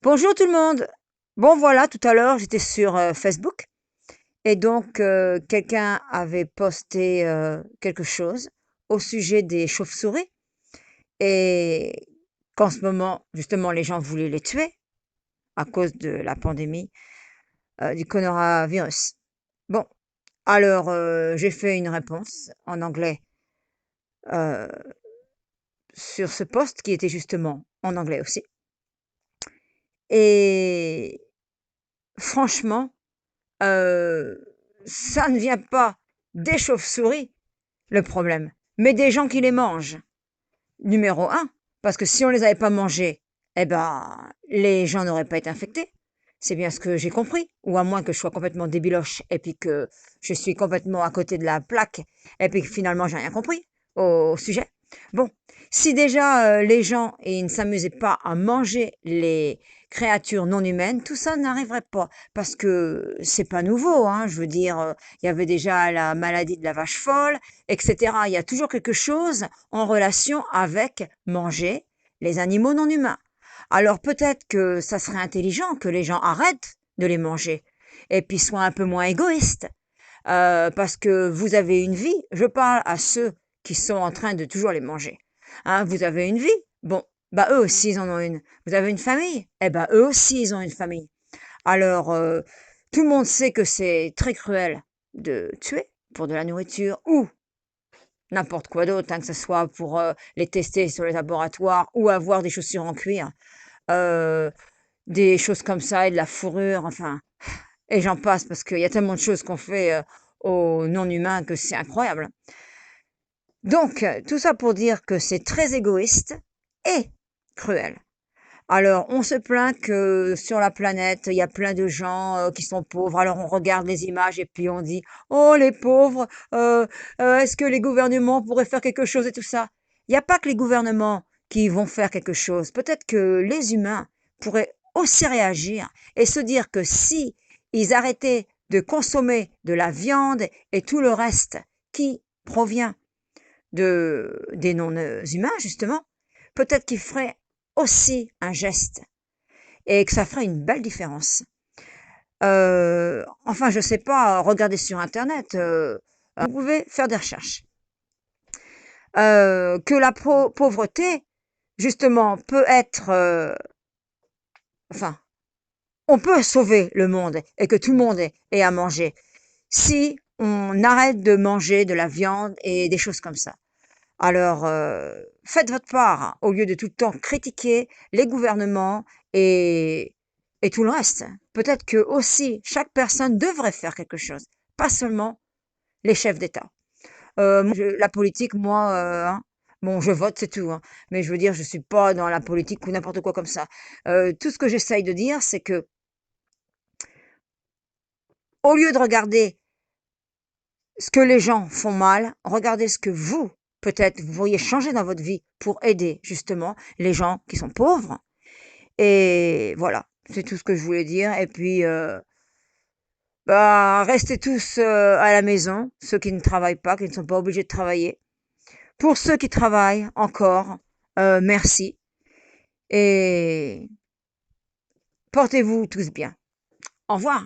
Bonjour tout le monde. Bon voilà, tout à l'heure j'étais sur Facebook et donc quelqu'un avait posté quelque chose au sujet des chauves-souris et qu'en ce moment justement les gens voulaient les tuer à cause de la pandémie du coronavirus. Bon, alors j'ai fait une réponse en anglais euh, sur ce post qui était justement en anglais aussi. Et franchement, Heu, ça ne vient pas des chauves-souris, le problème, mais des gens qui les mangent. Numéro un, parce que si on les avait pas mangés, eh ben, les gens n'auraient pas été infectés. C'est bien ce que j'ai compris, ou à moins que je sois complètement débiloche et puis que je suis complètement à côté de la plaque et puis que finalement j'ai rien compris au sujet. Bon, si déjà, les gens, ils ne s'amusaient pas à manger les créatures non humaines, tout ça n'arriverait pas parce que c'est pas nouveau, hein. Je veux dire, il y avait déjà la maladie de la vache folle et cetera. Il y a toujours quelque chose en relation avec manger les animaux non humains. Alors peut-être que ça serait intelligent que les gens arrêtent de les manger et puis soient un peu moins égoïstes. Parce que vous avez une vie, je parle à ceux qui sont en train de toujours les manger. Hein, vous avez une vie, bon, bah eux aussi ils en ont une. Vous avez une famille, eh ben eux aussi ils ont une famille. Alors tout le monde sait que c'est très cruel de tuer pour de la nourriture ou n'importe quoi d'autre, hein, que ce soit pour les tester sur les laboratoires ou avoir des chaussures en cuir, euh, des choses comme ça et de la fourrure, enfin, et j'en passe parce qu'il y a tellement de choses qu'on fait aux non-humains que c'est incroyable. Donc, tout ça pour dire que c'est très égoïste et cruel. Alors, on se plaint que sur la planète, il y a plein de gens qui sont pauvres. Alors, on regarde les images et puis on dit, oh, les pauvres, est-ce que les gouvernements pourraient faire quelque chose et tout ça? Il n'y a pas que les gouvernements qui vont faire quelque chose. Peut-être que les humains pourraient aussi réagir et se dire que si ils arrêtaient de consommer de la viande et tout le reste qui provient des non-humains, justement, peut-être qu'ils feraient aussi un geste et que ça ferait une belle différence. Enfin, je sais pas, regardez sur internet, vous pouvez faire des recherches. Que la pauvreté, justement, peut être, enfin, on peut sauver le monde et que tout le monde ait à manger si on arrête de manger de la viande et des choses comme ça. Alors, faites votre part, hein, au lieu de tout le temps critiquer les gouvernements et, et tout le reste. Peut-être que aussi chaque personne devrait faire quelque chose, pas seulement les chefs d'État. La politique, moi, hein, bon, je vote, c'est tout, hein, mais je veux dire, je suis pas dans la politique ou n'importe quoi comme ça. Tout ce que j'essaye de dire, c'est que au lieu de regarder ce que les gens font mal, regardez ce que vous, peut-être, vous pourriez changer dans votre vie pour aider justement les gens qui sont pauvres. Et voilà, c'est tout ce que je voulais dire. Et puis, bah, restez tous à la maison, ceux qui ne travaillent pas, qui ne sont pas obligés de travailler. Pour ceux qui travaillent encore, merci. Et portez-vous tous bien. Au revoir.